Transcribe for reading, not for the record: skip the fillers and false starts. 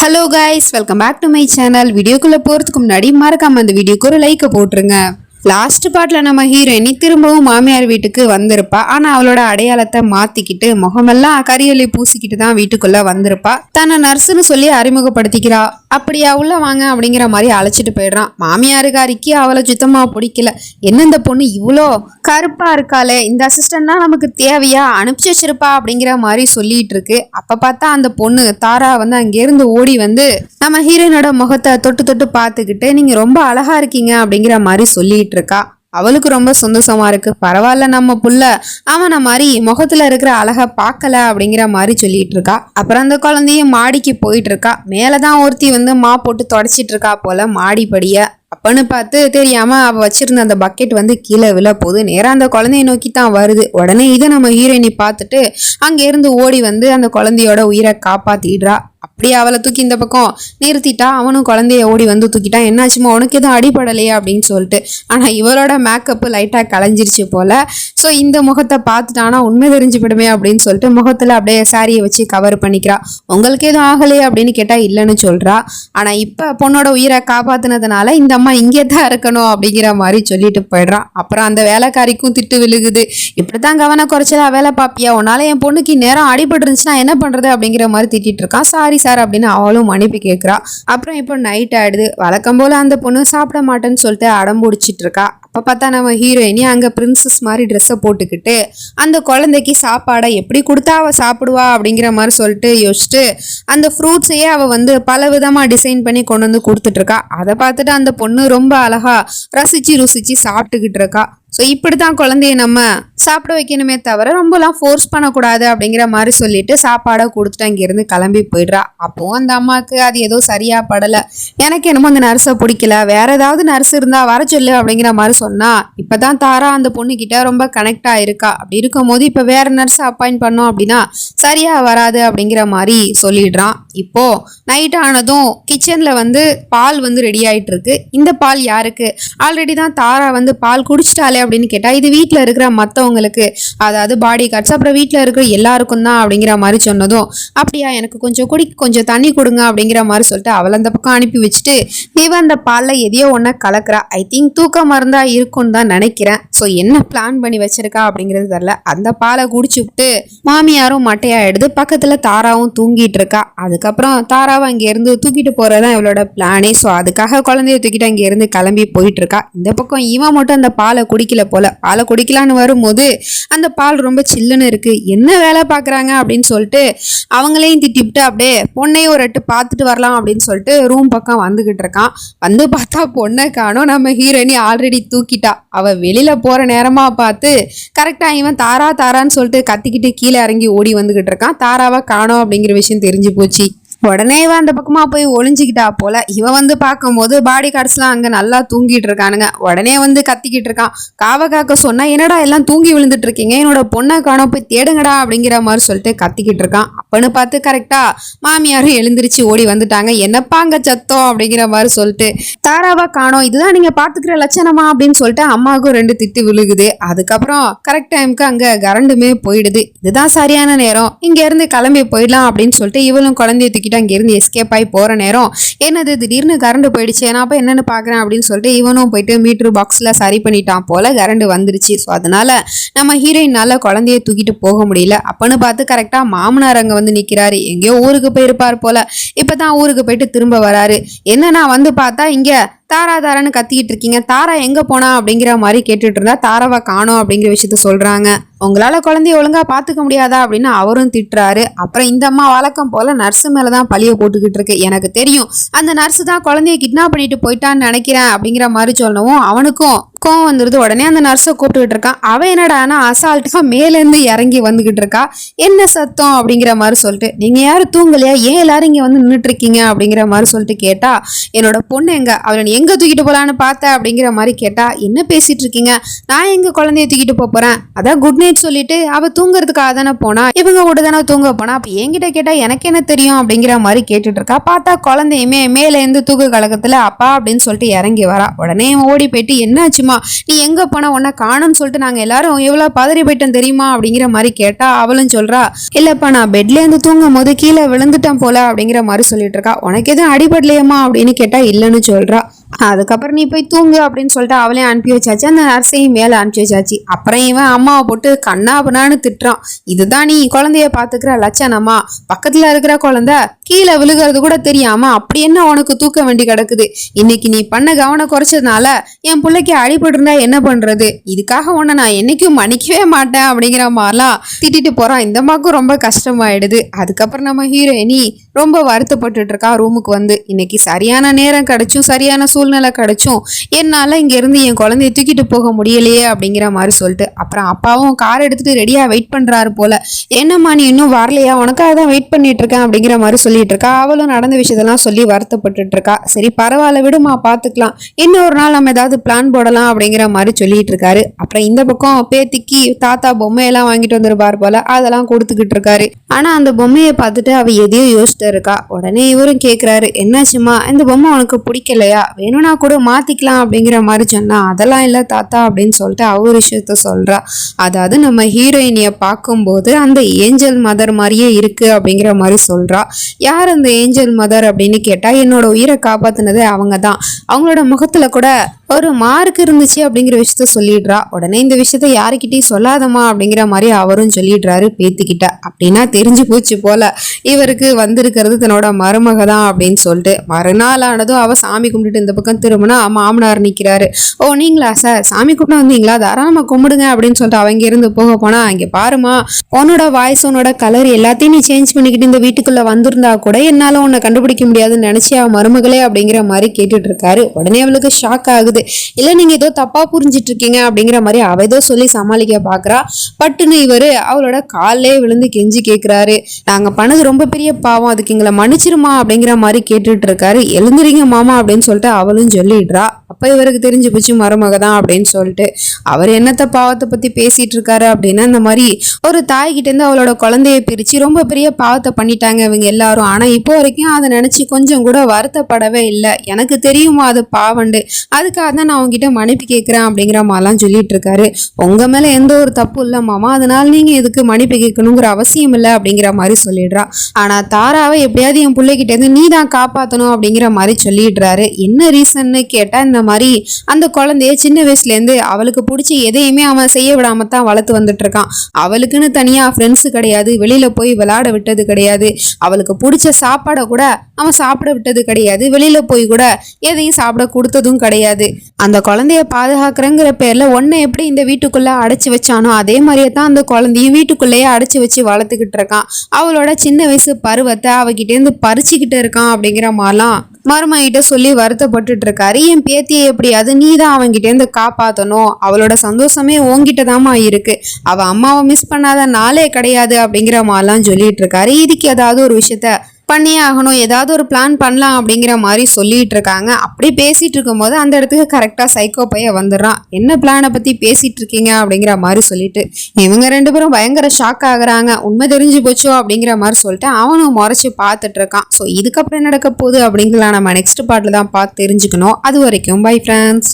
Hello guys, welcome back to my channel. வீடியோக்குள்ளே போகிறதுக்கு முன்னாடி மறக்காம அந்த வீடியோக்கு ஒரு லைக்கை போட்டுருங்க. லாஸ்ட் பார்ட்ல நம்ம ஹீரோயினி திரும்பவும் மாமியார் வீட்டுக்கு வந்திருப்பா. ஆனா அவளோட அடையாளத்தை மாத்திக்கிட்டு முகமெல்லாம் கரியொலி பூசிக்கிட்டு தான் வீட்டுக்குள்ள வந்திருப்பா. தன்னை நர்ஸுன்னு சொல்லி அறிமுகப்படுத்திக்கிறா. அப்படியா உள்ள வாங்க அப்படிங்கிற மாதிரி அழைச்சிட்டு போயிடுறான். மாமியாருக்காரிக்கு அவளை சுத்தமா பிடிக்கல. என்ன இந்த பொண்ணு இவ்வளோ கருப்பா இருக்காளே, இந்த அசிஸ்டன்ட்னா நமக்கு தேவையா, அனுப்பிச்சு வச்சிருப்பா அப்படிங்கிற மாதிரி சொல்லிட்டு இருக்கு. அப்ப பார்த்தா அந்த பொண்ணு தாரா வந்து அங்கிருந்து ஓடி வந்து நம்ம ஹீரோயினோட முகத்தை தொட்டு தொட்டு பார்த்துக்கிட்டு நீங்க ரொம்ப அழகா இருக்கீங்க அப்படிங்கிற மாதிரி சொல்லிட்டு இருக்கா. அவளுக்கு ரொம்ப சந்தோஷமா இருக்கு. பரவாயில்ல, நம்ம புள்ள அவனை மாதிரி முகத்துல இருக்கிற அழகை பார்க்கல அப்படிங்கிற மாதிரி சொல்லிட்டு இருக்கா. அப்புறம் அந்த குழந்தையும் மாடிக்கு போயிட்டு இருக்கா. மேலதான் ஒருத்தி வந்து மா போட்டு தொடச்சிட்டு இருக்கா போல மாடிப்படிய. அப்பன்னு பார்த்து தெரியாம அவ வச்சிருந்த அந்த பக்கெட் வந்து கீழே விழ போகுது. நேரம் அந்த குழந்தைய நோக்கி தான் வருது. உடனே இதை நம்ம ஹீரோயினி பார்த்துட்டு அங்க இருந்து ஓடி வந்து அந்த குழந்தையோட உயிரை காப்பாத்திடுறா. அப்படியே அவளை தூக்கி இந்த பக்கம் நிறுத்திட்டா. அவனும் குழந்தைய ஓடி வந்து தூக்கிட்டான். என்னாச்சுமா, உனக்கு எதுவும் அடிப்படலையா அப்படின்னு சொல்லிட்டு. ஆனா இவளோட மேக்கப்பு லைட்டா கலைஞ்சிருச்சு போல. ஸோ இந்த முகத்தை பார்த்துட்டானா உண்மை தெரிஞ்சு விடுமே அப்படின்னு சொல்லிட்டு முகத்துல அப்படியே சாரியை வச்சு கவர் பண்ணிக்கிறா. உங்களுக்கு எதுவும் ஆகலையே அப்படின்னு கேட்டா இல்லைன்னு சொல்றா. ஆனா இப்ப பொண்ணோட உயிரை காப்பாத்தினதுனால இந்த அம்மா இங்கே தான் இருக்கணும் அப்படிங்கிற மாதிரி சொல்லிட்டு போயிடுறான். அப்புறம் அந்த வேலைக்காரிக்கும் திட்டு விழுகுது. இப்படித்தான் கவனம் குறைச்சலா வேலை பாப்பியா, உன்னால என் பொண்ணுக்கு நேரம் அடிபட்டு இருந்துச்சுன்னா என்ன பண்றது அப்படிங்கிற மாதிரி திட்டிட்டு இருக்கான். சாரி சார் அப்படின்னு அவளும் மன்னிப்பு கேட்குறா. அப்புறம் இப்போ நைட் ஆயிடுது. வழக்கம் போல அந்த பொண்ணு சாப்பிட மாட்டேன்னு சொல்லிட்டு அடம்புடிச்சிட்டு இருக்கா. அப்போ பார்த்தா நம்ம ஹீரோயினி அங்கே பிரின்சஸ் மாதிரி ட்ரெஸ்ஸை போட்டுக்கிட்டு அந்த குழந்தைக்கு சாப்பாடை எப்படி கொடுத்தா அவள் சாப்பிடுவா அப்படிங்கிற மாதிரி சொல்லிட்டு யோசிச்சுட்டு அந்த ஃப்ரூட்ஸையே அவள் வந்து பல விதமாக டிசைன் பண்ணி கொண்டு வந்து கொடுத்துட்டு இருக்கா. அதை பார்த்துட்டு அந்த பொண்ணு ரொம்ப அழகா ருசிச்சு சாப்பிட்டுக்கிட்டு இருக்கா. ஸோ இப்படி தான் குழந்தைய நம்ம சாப்பிட வைக்கணுமே தவிர ரொம்பலாம் ஃபோர்ஸ் பண்ணக்கூடாது அப்படிங்கிற மாதிரி சொல்லிட்டு சாப்பாடை கொடுத்துட்டு அங்கேருந்து கிளம்பி போயிடுறா. அப்போது அந்த அம்மாவுக்கு அது ஏதோ சரியாக படலை. எனக்கு என்னமோ அந்த நர்ஸை பிடிக்கல, வேற ஏதாவது நர்ஸ் இருந்தால் வர சொல்லு அப்படிங்கிற மாதிரி சொன்னா. இப்போ தான் தாரா அந்த பொண்ணுக்கிட்ட ரொம்ப கனெக்ட் ஆகிருக்கா. அப்படி இருக்கும் போது இப்போ வேற நர்ஸை அப்பாயிண்ட் பண்ணோம் அப்படின்னா சரியாக வராது அப்படிங்கிற மாதிரி சொல்லிடுறான். இப்போ நைட் ஆனதும் கிச்சனில் வந்து பால் வந்து ரெடி ஆகிட்டு இருக்கு. இந்த பால் யாருக்கு, ஆல்ரெடி தான் தாரா வந்து பால் குடிச்சிட்டாலே அப்படின்னு கேட்டா இது வீட்டில் இருக்கிற மற்றவங்களுக்கு, அதாவது பாடி கார்ட்ஸ், அப்புறம் வீட்டில் இருக்கிற எல்லாருக்கும் தான் அப்படிங்கிற மாதிரி சொன்னதும் அப்படியா, எனக்கு கொஞ்சம் தண்ணி கொடுங்க அப்படிங்கிற மாதிரி சொல்லிட்டு அவளை அந்த பக்கம் அனுப்பி வச்சுட்டு இவன் அந்த பாலில் எதையோ ஒன்று கலக்கிறா. ஐ திங்க் தூக்க மருந்தா இருக்கும்னு தான் நினைக்கிறேன். ஸோ என்ன பிளான் பண்ணி வச்சிருக்கா அப்படிங்கிறது தெரியல. அந்த பாலை குடிச்சு விட்டு மாமியாரும் மட்டையாயிடுது. பக்கத்தில் தாராவும் தூங்கிட்டு இருக்கா. அதுக்கப்புறம் தாராவை அங்கேருந்து தூக்கிட்டு போறதுதான் இவளோட பிளானே. ஸோ அதுக்காக குழந்தைய தூக்கிட்டு அங்கேருந்து கிளம்பி போயிட்டு இருக்கா. இந்த பக்கம் இவன் மட்டும் அந்த பாலை குடிக்கல போல. பாலை குடிக்கலான்னு வரும்போது அந்த பால் ரொம்ப சில்லுன்னு இருக்கு. என்ன வேலை பார்க்குறாங்க அப்படின்னு சொல்லிட்டு அவங்களையும் திட்டிவிட்டு அப்படியே பொண்ணையும் ஒரு எட்டு பார்த்துட்டு வரலாம் அப்படின்னு சொல்லிட்டு ரூம் பக்கம் வந்துகிட்டு இருக்கான். வந்து பார்த்தா பொண்ணை காணோம். நம்ம ஹீரோயினி ஆல்ரெடி தூக்கிட்டா. அவ வெளியில போற நேரமா பார்த்து கரெக்டா இவன் தாரான்னு சொல்லிட்டு கத்திக்கிட்டு கீழே இறங்கி ஓடி வந்துகிட்டு இருக்கான். தாராவை காணோம் அப்படிங்கிற விஷயம் தெரிஞ்சு போச்சு. உடனே இவன் அந்த பக்கமா போய் ஒளிஞ்சிக்கிட்டா போல. இவன் வந்து பார்க்கும்போது பாடி கார்ட்ஸ்லாம் அங்க நல்லா தூங்கிட்டு இருக்கானுங்க. உடனே வந்து கத்திக்கிட்டு இருக்கான். காவ காக்க சொன்னா என்னடா எல்லாம் தூங்கி விழுந்துட்டு இருக்கீங்க, என்னோட பொண்ணை காணோம், போய் தேடுங்கடா அப்படிங்கிற மாதிரி சொல்லிட்டு கத்திக்கிட்டு இருக்கான். அப்பன்னு பார்த்து கரெக்டா மாமியாரும் எழுந்திரிச்சு ஓடி வந்துட்டாங்க. என்னப்பா அங்க சத்தம் அப்படிங்கிற மாதிரி சொல்லிட்டு தாராவா காணோம், இதுதான் நீங்க பாத்துக்கிற லட்சணமா அப்படின்னு சொல்லிட்டு அம்மாவுக்கும் ரெண்டு திட்டு விழுகுது. அதுக்கப்புறம் கரெக்ட் டைமுக்கு அங்க கரண்டுமே போயிடுது. இதுதான் சரியான நேரம், இங்க இருந்து கிளம்பி போயிடலாம் அப்படின்னு சொல்லிட்டு இவளும் குழந்தைய தூக்கி அங்கிருந்து எஸ்கேப் ஆகி போற நேரம் என்னது திடீர்னு கரண்ட் போயிடுச்சு, நான் அப்ப என்னன்னு பாக்குறேன் அப்படின்னு சொல்லிட்டு இவனும் போயிட்டு மீட்டர் பாக்ஸ்ல சரி பண்ணிட்டான் போல. கரண்ட் வந்துருச்சு. ஸோ அதனால நம்ம ஹீரோயினால குழந்தைய தூக்கிட்டு போக முடியல. அப்பன்னு பார்த்து கரெக்டா மாமனார் அங்க வந்து நிக்கிறாரு. எங்கேயோ ஊருக்கு போயிருப்பார் போல. இப்பதான் ஊருக்கு போயிட்டு திரும்ப வராரு. என்னன்னா வந்து பார்த்தா இங்க தாரான்னு கத்திக்கிட்டு இருக்கீங்க, தாரா எங்க போனா அப்படிங்கிற மாதிரி கேட்டுட்டு இருந்தா தாராவை காணோம் அப்படிங்கிற விஷயத்த சொல்றாங்க. உங்களால குழந்தைய ஒழுங்கா பாத்துக்க முடியாதா அப்படின்னு அவரும் திட்டுறாரு. அப்புறம் இந்த அம்மா வழக்கம் போல நர்ஸ் மேலதான் பழிய போட்டுக்கிட்டு இருக்கு. எனக்கு தெரியும் அந்த நர்ஸ் தான் குழந்தைய கிட்னாப் பண்ணிட்டு போயிட்டான்னு நினைக்கிறேன் அப்படிங்கிற மாதிரி சொல்லவும் அவனுக்கும் கோவம் வந்துருது. உடனே அந்த நர்ஸை கூப்பிட்டுக்கிட்டு இருக்கான். அவன் என்னடானா அசால்ட்டா மேலேருந்து இறங்கி வந்துகிட்டு இருக்கா. என்ன சத்தம் அப்படிங்கிற மாதிரி சொல்லிட்டு நீங்க யாரும் தூங்கலையா, ஏன் எல்லாரும் இங்க வந்து நின்றுட்டு இருக்கீங்க அப்படிங்கிற மாதிரி சொல்லிட்டு கேட்டா என்னோட பொண்ணு எங்க, அவளை எங்க தூக்கிட்டு போலான்னு பார்த்த அப்படிங்கிற மாதிரி கேட்டா என்ன பேசிட்டு இருக்கீங்க, நான் எங்க குழந்தைய தூக்கிட்டு போறேன், அதான் குட் நைட் சொல்லிட்டு அவ தூங்குறதுக்காக தானே போனா, இவங்க கூட தானே தூங்க போனா, அப்ப என்கிட்ட கேட்டா எனக்கு என்ன தெரியும் அப்படிங்கிற மாதிரி கேட்டுட்டு இருக்கா. பார்த்தா குழந்தையுமே மேல இருந்து தூக்கு கலக்கத்துல அப்பா அப்படின்னு சொல்லிட்டு இறங்கி வரா. உடனே ஓடி போயிட்டு என்னாச்சுமா என்னாச்சுமா, நீ எங்க போன, உன்னை காணும்னு சொல்லிட்டு நாங்க எல்லாரும் எவ்வளவு பதறி போயிட்டோம் தெரியுமா அப்படிங்கிற மாதிரி கேட்டா அவளும் சொல்றா, இல்லப்பா நான் பெட்ல இருந்து தூங்கும் போது கீழே விழுந்துட்டேன் போல அப்படிங்கிற மாதிரி சொல்லிட்டு இருக்கா. உனக்கு எதுவும் அடிபடலையம்மா அப்படின்னு கேட்டா இல்லைன்னு சொல்றா. அதுக்கப்புறம் நீ போய் தூங்கு அப்படின்னு சொல்லிட்டு அவளையும் அனுப்பி வச்சாச்சு. அந்த நர்ஸையும் மேலே அனுப்பி வச்சாச்சு. அப்புறம் இவன் அம்மாவை போட்டு கண்ணா பண்ணான்னு திட்டுறான். இதுதான் நீ குழந்தைய பாத்துக்கிற லட்சணமா? பக்கத்துல இருக்கிற குழந்தை கீழே விழுகிறது கூட தெரியாம அப்படி என்ன உனக்கு தூக்க வேண்டி கிடக்குது? இன்னைக்கு நீ பண்ண கவனம் குறைச்சதுனால என் பிள்ளைக்கு அடிபட்டு இருந்தா என்ன பண்றது? இதுக்காக உன்னை நான் என்னைக்கும் மன்னிக்கவே மாட்டேன் அப்படிங்கிற மாதிரிலாம் திட்டிட்டு போறான். இந்த அம்மாவுக்கும் ரொம்ப கஷ்டமாயிடுது. அதுக்கப்புறம் நம்ம ஹீரோயினி ரொம்ப வருத்தப்பட்டுட்டு இருக்கா. ரூமுக்கு வந்து இன்னைக்கு சரியான நேரம் கிடைச்சும் சரியான சூழ்நிலை கிடைச்சும் என்னால இங்க இருந்து என் குழந்தைய தூக்கிட்டு போக முடியலையே அப்படிங்கிற மாதிரி சொல்லிட்டு அப்புறம் அப்பாவும் கார் எடுத்துட்டு ரெடியா வெயிட் பண்றாரு போல. என்னம்மா நீ இன்னும் வரலையா, உனக்காக தான் வெயிட் பண்ணிட்டு இருக்கேன் அப்படிங்கிற மாதிரி சொல்லிட்டு இருக்கா. அவளும் நடந்த விஷயத்தெல்லாம் சொல்லி வருத்தப்பட்டு இருக்கா. சரி பரவாயில்ல விடுமா, பாத்துக்கலாம், இன்னொரு நாள் நம்ம ஏதாவது பிளான் போடலாம் அப்படிங்கிற மாதிரி சொல்லிட்டு இருக்காரு. அப்புறம் இந்த பக்கம் பேத்திக்கு தாத்தா பொம்மையெல்லாம் வாங்கிட்டு வந்துருப்பார் போல, அதெல்லாம் கொடுத்துக்கிட்டு இருக்காரு. ஆனா அந்த பொம்மையை பார்த்துட்டு அவ எதையோ யோசிச்சுட்டு இருக்கா. உடனே இவரும் கேக்குறாரு, என்னாச்சுமா, இந்த பொம்மை உனக்கு பிடிக்கலையா, வேணும்னா கூட மாத்திக்கலாம் அப்படிங்கிற மாதிரி சொன்னா, அதெல்லாம் இல்ல தாத்தா அப்படின்னு சொல்லிட்டு அவ விஷயத்த சொல்றா. அதாவது நம்ம ஹீரோயினிய பார்க்கும்போது அந்த ஏஞ்சல் மதர் மாதிரியே இருக்கு அப்படிங்கிற மாதிரி சொல்றா. யார் அந்த ஏஞ்சல் மதர் அப்படின்னு கேட்டா, என்னோட உயிரை காப்பாத்தினது அவங்க தான், அவங்களோட முகத்துல கூட ஒரு மார்க் இருந்துச்சு அப்படிங்கிற விஷயத்த சொல்லிடுறா. உடனே இந்த விஷயத்த யாருக்கிட்டையும் சொல்லாதமா அப்படிங்கிற மாதிரி அவரும் சொல்லிடுறாரு பேத்திக்கிட்ட. அப்படின்னா தெரிஞ்சு போச்சு போல இவருக்கு வந்திருக்கிறது தன்னோட மருமக தான் அப்படின்னு சொல்லிட்டு. மறுநாள் ஆனதும் அவ சாமி கும்பிட்டுட்டு இந்த பக்கம் திரும்பினா மாமனார் நிக்கிறாரு. ஓ நீங்களா சார், சாமி கும்பிட்டு வந்தீங்களா, தாராளமா கும்பிடுங்க அப்படின்னு சொல்லிட்டு அவங்க இருந்து போக போனா, அங்க பாருமா, உன்னோட வாய்ஸ் உன்னோட கலர் எல்லாத்தையும் நீ சேஞ்ச் பண்ணிக்கிட்டு இந்த வீட்டுக்குள்ள வந்திருந்தா கூட என்னால உன்னை கண்டுபிடிக்க முடியாதுன்னு நினைச்சு அவ மருமகளே அப்படிங்கிற மாதிரி கேட்டுட்டு இருக்காரு. உடனே அவளுக்கு ஷாக் ஆகுது. இல்ல நீங்க ஏதோ தப்பா புரிஞ்சிட்டு இருக்கீங்க அப்படிங்கிற மாதிரி அவ ஏதோ சொல்லி சமாளிக்க பாக்குறா. பட்டுன்னு இவரு அவளோட காலே விழுந்து கெஞ்சி கேக்குறாரு, நாங்க பண்ணது ரொம்ப பெரிய பாவம், அதுக்கு எங்களை மன்னிச்சிருமா அப்படிங்கிற மாதிரி கேட்டுட்டு இருக்காரு. எழுந்துறீங்க மாமா அப்படின்னு சொல்லிட்டு அவளும் சொல்லிடுறா. அப்ப இவருக்கு தெரிஞ்சு போச்சு மருமக தான் அப்படின்னு சொல்லிட்டு. அவர் என்னத்த பாவத்தை பத்தி பேசிட்டு இருக்காரு அப்படின்னா, இந்த மாதிரி ஒரு தாய்கிட்ட இருந்து அவளோட குழந்தைய பிரிச்சு ரொம்ப பெரிய பாவத்தை பண்ணிட்டாங்க இவங்க எல்லாரும். ஆனா இப்போ வரைக்கும் அதை நினைச்சு கொஞ்சம் கூட வருத்தப்படவே இல்லை. எனக்கு தெரியுமா அது பாவண்டு, அதுக்காக தான் நான் உங்ககிட்ட மன்னிப்பு கேட்கிறேன் அப்படிங்கிற மாதிரிலாம் சொல்லிட்டு இருக்காரு. உங்க மேல எந்த ஒரு தப்பு இல்லை மாமா, அதனால நீங்க எதுக்கு மன்னிப்பு கேட்கணுங்கிற அவசியம் இல்லை அப்படிங்கிற மாதிரி சொல்லிடுறா. ஆனா தாராவை எப்படியாவது என் பிள்ளைகிட்ட இருந்து நீ தான் காப்பாற்றணும் அப்படிங்கிற மாதிரி சொல்லிடுறாரு. என்ன ரீசன்னு கேட்டா, இந்த மாதிரி அந்த குழந்தைய சின்ன வயசுல இருந்து அவளுக்கு பிடிச்ச எதையுமே அவன் செய்ய விடாம தான் வளர்த்து வந்துட்டு இருக்கான். அவளுக்குன்னு தனியா ஃப்ரெண்ட்ஸ் கிடையாது, வெளியில போய் விளையாட விட்டது கிடையாது, அவளுக்கு பிடிச்ச சாப்பாடை கூட அவன் சாப்பிட விட்டது கிடையாது, வெளியில போய் கூட எதையும் சாப்பிட கொடுத்ததும் கிடையாது. அந்த குழந்தைய பாதுகாக்கிறங்கிற பேர்ல ஒன்னை எப்படி இந்த வீட்டுக்குள்ள அடைச்சு வச்சானோ அதே மாதிரியே தான் அந்த குழந்தையும் வீட்டுக்குள்ளேயே அடைச்சு வச்சு வளர்த்துக்கிட்டு இருக்கான். அவளோட சின்ன வயசு பருவத்தை அவகிட்ட இருந்து பறிச்சுக்கிட்டு இருக்கான் அப்படிங்கிற மாதிரிலாம் மருமகிட்ட சொல்லி வருத்தப்பட்டுட்டு இருக்காரு. என் பேத்தியை எப்படியாவது நீ தான் அவங்கிட்ட இருந்து காப்பாற்றணும், அவளோட சந்தோஷமே உங்ககிட்ட தாமா இருக்கு, அவ அம்மாவை மிஸ் பண்ணாத நாளே கிடையாது அப்படிங்கிற மாதிரிலாம் சொல்லிட்டு இருக்காரு. இதுக்கு ஏதாவது ஒரு விஷயத்த பண்ணியே ஆகணும், ஏதாவது ஒரு பிளான் பண்ணலாம் அப்படிங்கிற மாதிரி சொல்லிட்டு இருக்காங்க. அப்படி பேசிட்டு இருக்கும் போது அந்த இடத்துக்கு கரெக்டா சைக்கோ பையன் வந்துடுறான். என்ன பிளானை பத்தி பேசிட்டு இருக்கீங்க அப்படிங்கிற மாதிரி சொல்லிட்டு இவங்க ரெண்டு பேரும் பயங்கர ஷாக் ஆகுறாங்க. உண்மை தெரிஞ்சு போச்சோ அப்படிங்கிற மாதிரி சொல்லிட்டு அவனும் முறைச்சு பார்த்துட்டு இருக்கான். ஸோ இதுக்கப்புறம் நடக்க போகுது அப்படிங்கிற நம்ம நெக்ஸ்ட் பார்ட்ல தான் பார்த்து தெரிஞ்சுக்கணும். அது வரைக்கும் பை ஃப்ரெண்ட்ஸ்.